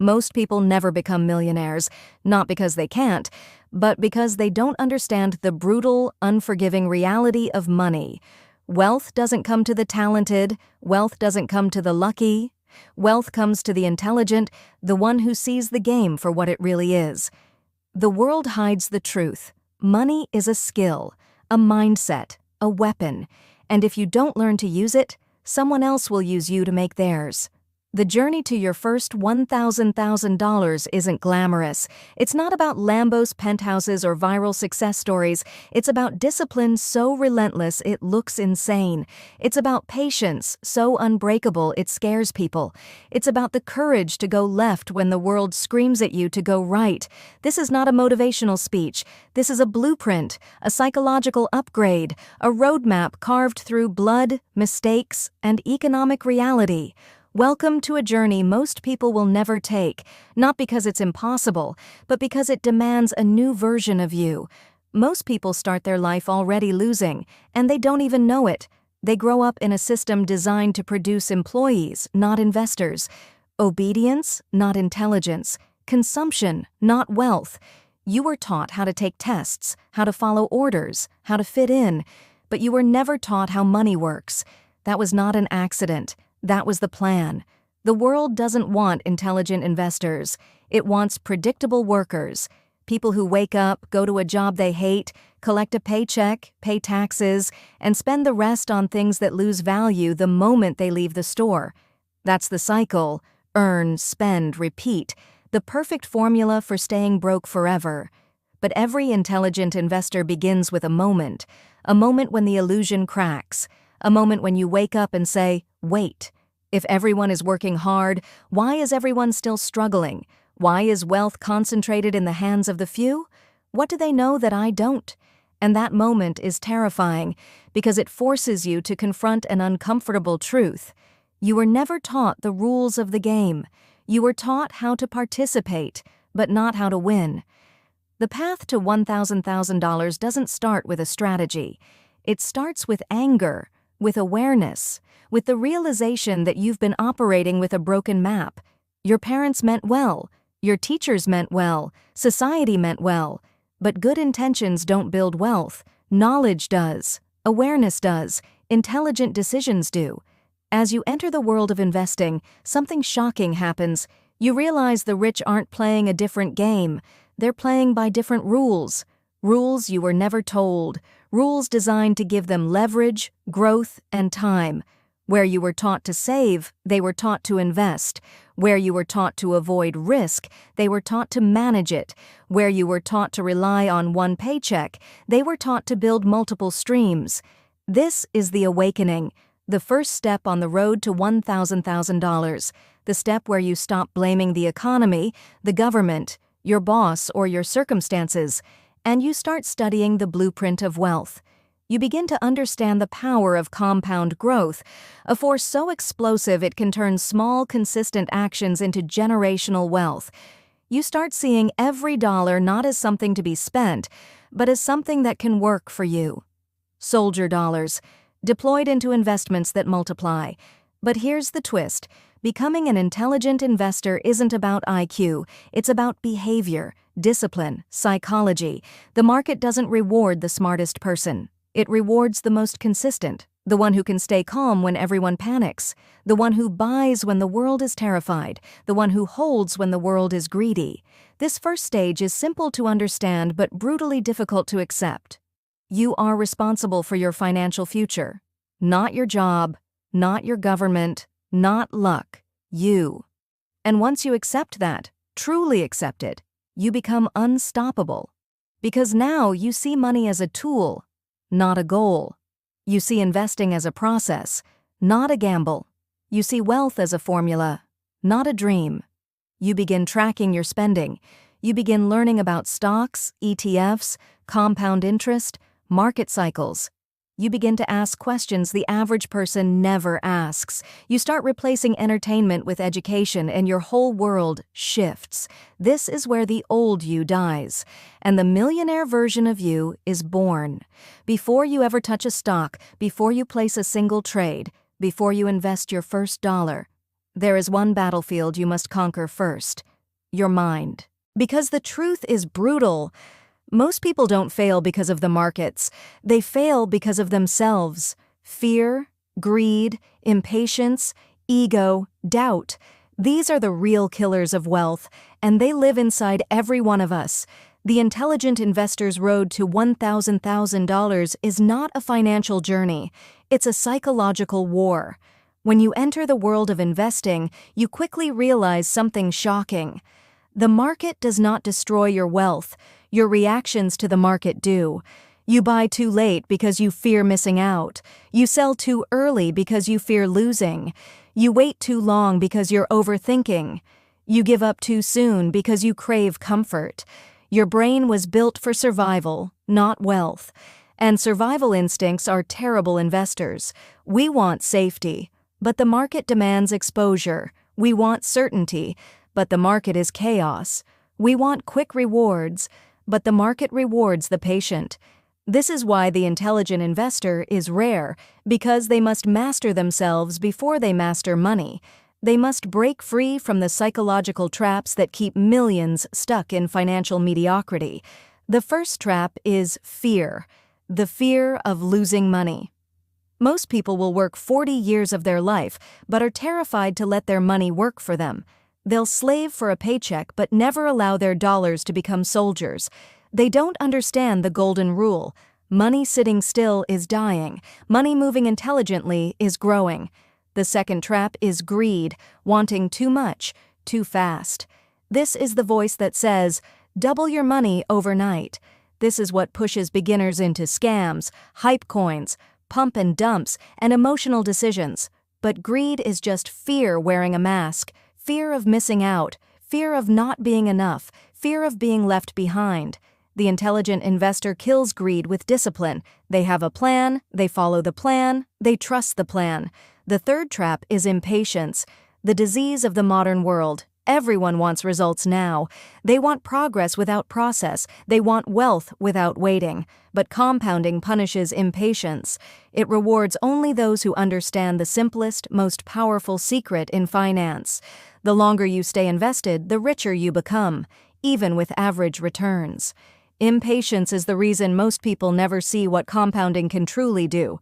Most people never become millionaires, not because they can't, but because they don't understand the brutal, unforgiving reality of money. Wealth doesn't come to the talented, wealth doesn't come to the lucky. Wealth comes to the intelligent, the one who sees the game for what it really is. The world hides the truth. Money is a skill, a mindset, a weapon, and if you don't learn to use it, someone else will use you to make theirs. The journey to your first $1,000 isn't glamorous. It's not about Lambos, penthouses, or viral success stories. It's about discipline so relentless it looks insane. It's about patience so unbreakable it scares people. It's about the courage to go left when the world screams at you to go right. This is not a motivational speech. This is a blueprint, a psychological upgrade, a roadmap carved through blood, mistakes, and economic reality. Welcome to a journey most people will never take, not because it's impossible, but because it demands a new version of you. Most people start their life already losing, and they don't even know it. They grow up in a system designed to produce employees, not investors. Obedience, not intelligence. Consumption, not wealth. You were taught how to take tests, how to follow orders, how to fit in, but you were never taught how money works. That was not an accident. That was the plan. The world doesn't want intelligent investors. It wants predictable workers. People who wake up, go to a job they hate, collect a paycheck, pay taxes, and spend the rest on things that lose value the moment they leave the store. That's the cycle. Earn, spend, repeat. The perfect formula for staying broke forever. But every intelligent investor begins with a moment when the illusion cracks. A moment when you wake up and say, wait, if everyone is working hard, why is everyone still struggling? Why is wealth concentrated in the hands of the few? What do they know that I don't? And that moment is terrifying because it forces you to confront an uncomfortable truth. You were never taught the rules of the game. You were taught how to participate, but not how to win. The path to $1,000 doesn't start with a strategy. It starts with anger, with awareness, with the realization that you've been operating with a broken map. Your parents meant well, your teachers meant well, society meant well, but good intentions don't build wealth. Knowledge does, awareness does, intelligent decisions do. As you enter the world of investing, something shocking happens. You realize the rich aren't playing a different game. They're playing by different rules. Rules you were never told. Rules designed to give them leverage, growth, and time. Where you were taught to save, they were taught to invest. Where you were taught to avoid risk, they were taught to manage it. Where you were taught to rely on one paycheck, they were taught to build multiple streams. This is the awakening, the first step on the road to $1,000, the step where you stop blaming the economy, the government, your boss, or your circumstances, and you start studying the blueprint of wealth. You begin to understand the power of compound growth, a force so explosive it can turn small, consistent actions into generational wealth. You start seeing every dollar not as something to be spent, but as something that can work for you. Soldier dollars, deployed into investments that multiply. But here's the twist. Becoming an intelligent investor isn't about IQ, it's about behavior, discipline, psychology. The market doesn't reward the smartest person. It rewards the most consistent, the one who can stay calm when everyone panics, the one who buys when the world is terrified, the one who holds when the world is greedy. This first stage is simple to understand but brutally difficult to accept. You are responsible for your financial future. Not your job, not your government, not luck, you. And once you accept that, truly accept it, you become unstoppable. Because now you see money as a tool, not a goal. You see investing as a process, not a gamble. You see wealth as a formula, not a dream. You begin tracking your spending. You begin learning about stocks, ETFs, compound interest, market cycles. You begin to ask questions the average person never asks. You start replacing entertainment with education and your whole world shifts. This is where the old you dies, and the millionaire version of you is born. Before you ever touch a stock, before you place a single trade, before you invest your first dollar, There is one battlefield you must conquer first: your mind. Because the truth is brutal. Most people don't fail because of the markets. They fail because of themselves. Fear, greed, impatience, ego, doubt. These are the real killers of wealth, and they live inside every one of us. The intelligent investor's road to $1,000 is not a financial journey. It's a psychological war. When you enter the world of investing, you quickly realize something shocking. The market does not destroy your wealth. Your reactions to the market do. You buy too late because you fear missing out. You sell too early because you fear losing. You wait too long because you're overthinking. You give up too soon because you crave comfort. Your brain was built for survival, not wealth. And survival instincts are terrible investors. We want safety, but the market demands exposure. We want certainty, but the market is chaos. We want quick rewards, but the market rewards the patient. This is why the intelligent investor is rare, because they must master themselves before they master money. They must break free from the psychological traps that keep millions stuck in financial mediocrity. The first trap is fear, the fear of losing money. Most people will work 40 years of their life, but are terrified to let their money work for them. They'll slave for a paycheck but never allow their dollars to become soldiers. They don't understand the golden rule. Money sitting still is dying. Money moving intelligently is growing. The second trap is greed, wanting too much, too fast. This is the voice that says, double your money overnight. This is what pushes beginners into scams, hype coins, pump and dumps, and emotional decisions. But greed is just fear wearing a mask. Fear of missing out, fear of not being enough, fear of being left behind. The intelligent investor kills greed with discipline. They have a plan, they follow the plan, they trust the plan. The third trap is impatience, the disease of the modern world. Everyone wants results now. They want progress without process. They want wealth without waiting. But compounding punishes impatience. It rewards only those who understand the simplest, most powerful secret in finance. The longer you stay invested, the richer you become, even with average returns. Impatience is the reason most people never see what compounding can truly do.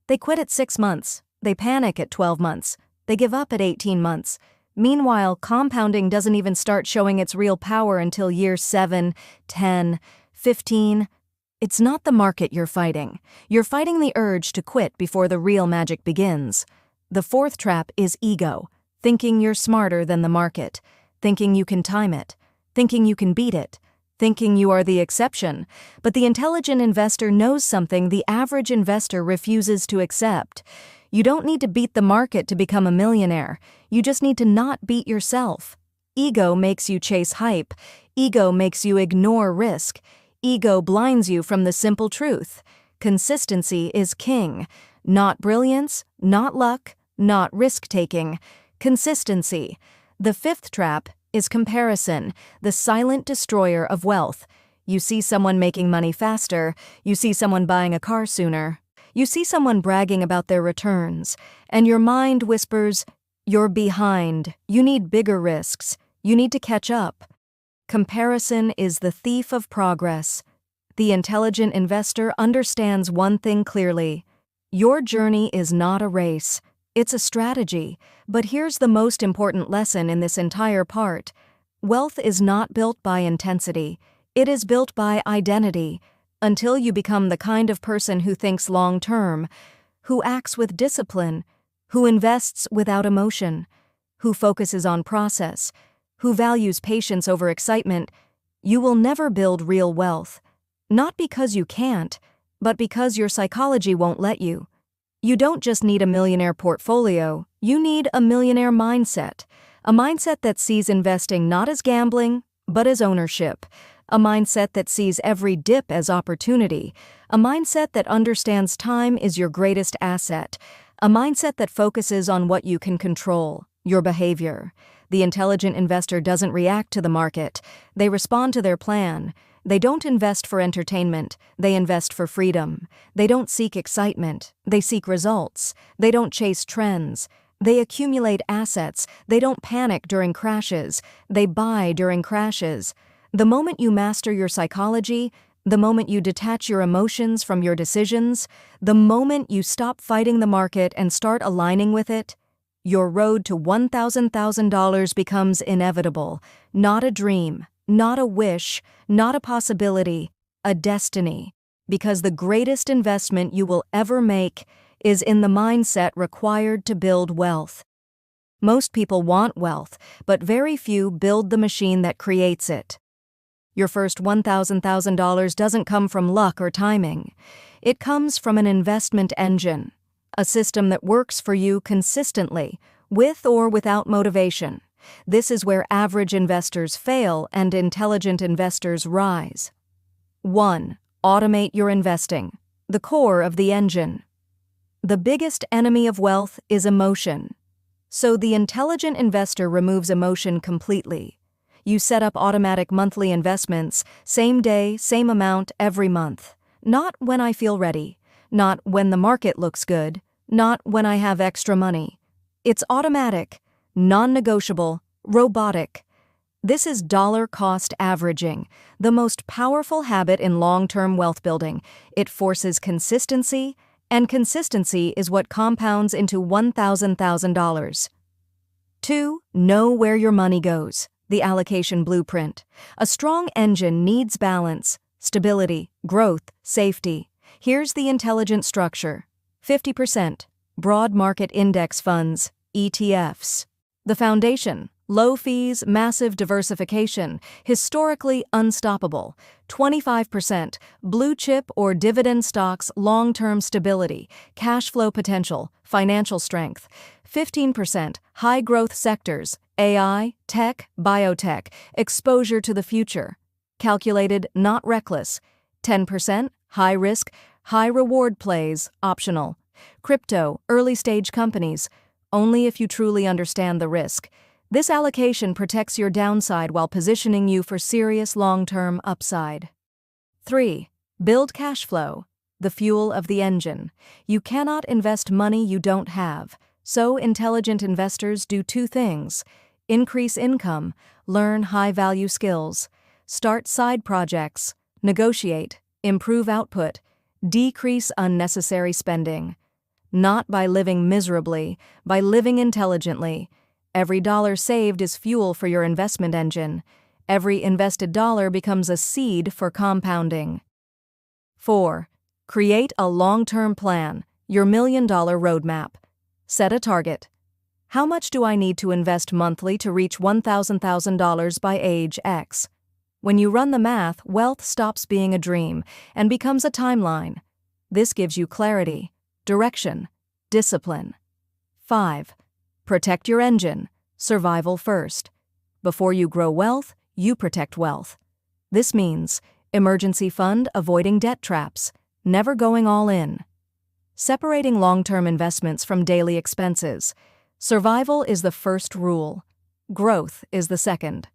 They quit at 6 months. They panic at 12 months. They give up at 18 months. Meanwhile, compounding doesn't even start showing its real power until year 7, 10, 15. It's not the market you're fighting. You're fighting the urge to quit before the real magic begins. The fourth trap is ego, thinking you're smarter than the market, thinking you can time it, thinking you can beat it, thinking you are the exception. But the intelligent investor knows something the average investor refuses to accept. You don't need to beat the market to become a millionaire. You just need to not beat yourself. Ego makes you chase hype. Ego makes you ignore risk. Ego blinds you from the simple truth. Consistency is king. Not brilliance, not luck, not risk-taking. Consistency. The fifth trap is comparison, the silent destroyer of wealth. You see someone making money faster. You see someone buying a car sooner. You see someone bragging about their returns, and your mind whispers, "You're behind. You need bigger risks. You need to catch up." Comparison is the thief of progress. The intelligent investor understands one thing clearly. Your journey is not a race. It's a strategy. But here's the most important lesson in this entire part. Wealth is not built by intensity. It is built by identity. Until you become the kind of person who thinks long-term, who acts with discipline, who invests without emotion, who focuses on process, who values patience over excitement, you will never build real wealth. Not because you can't, but because your psychology won't let you. You don't just need a millionaire portfolio, you need a millionaire mindset. A mindset that sees investing not as gambling, but as ownership. A mindset that sees every dip as opportunity. A mindset that understands time is your greatest asset. A mindset that focuses on what you can control, your behavior. The intelligent investor doesn't react to the market. They respond to their plan. They don't invest for entertainment. They invest for freedom. They don't seek excitement. They seek results. They don't chase trends. They accumulate assets. They don't panic during crashes. They buy during crashes. The moment you master your psychology, the moment you detach your emotions from your decisions, the moment you stop fighting the market and start aligning with it, your road to $1,000 becomes inevitable, not a dream, not a wish, not a possibility, a destiny. Because the greatest investment you will ever make is in the mindset required to build wealth. Most people want wealth, but very few build the machine that creates it. Your first $1,000 doesn't come from luck or timing. It comes from an investment engine, a system that works for you consistently, with or without motivation. This is where average investors fail and intelligent investors rise. 1. Automate your investing, the core of the engine. The biggest enemy of wealth is emotion. So the intelligent investor removes emotion completely. You set up automatic monthly investments, same day, same amount every month. Not when I feel ready, not when the market looks good, not when I have extra money. It's automatic, non-negotiable, robotic. This is dollar cost averaging, the most powerful habit in long-term wealth building. It forces consistency, and consistency is what compounds into $1,000. 2. Know where your money goes. The allocation blueprint. A strong engine needs balance, stability, growth, safety. Here's the intelligent structure. 50%. Broad market index funds, ETFs. The foundation. Low fees, massive diversification, historically unstoppable. 25%. Blue chip or dividend stocks, long-term stability, cash flow potential, financial strength. 15%. High-growth sectors, AI, tech, biotech, exposure to the future. Calculated, not reckless. 10%. High-risk, high-reward plays, optional. Crypto, early-stage companies, only if you truly understand the risk. This allocation protects your downside while positioning you for serious long-term upside. 3. Build cash flow, the fuel of the engine. You cannot invest money you don't have, so intelligent investors do two things: increase income, learn high-value skills, start side projects, negotiate, improve output, decrease unnecessary spending. Not by living miserably, by living intelligently. Every dollar saved is fuel for your investment engine. Every invested dollar becomes a seed for compounding. 4. Create a long-term plan, your $1 million roadmap. Set a target. How much do I need to invest monthly to reach $1,000 by age X? When you run the math, wealth stops being a dream and becomes a timeline. This gives you clarity, direction, discipline. 5. Protect your engine, survival first. Before you grow wealth, you protect wealth. This means emergency fund avoiding debt traps, never going all in. Separating long-term investments from daily expenses. Survival is the first rule. Growth is the second.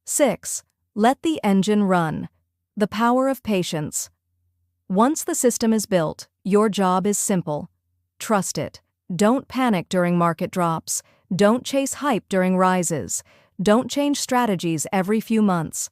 6. Let the engine run. The power of patience. Once the system is built, your job is simple. Trust it. Don't panic during market drops. Don't chase hype during rises. Don't change strategies every few months.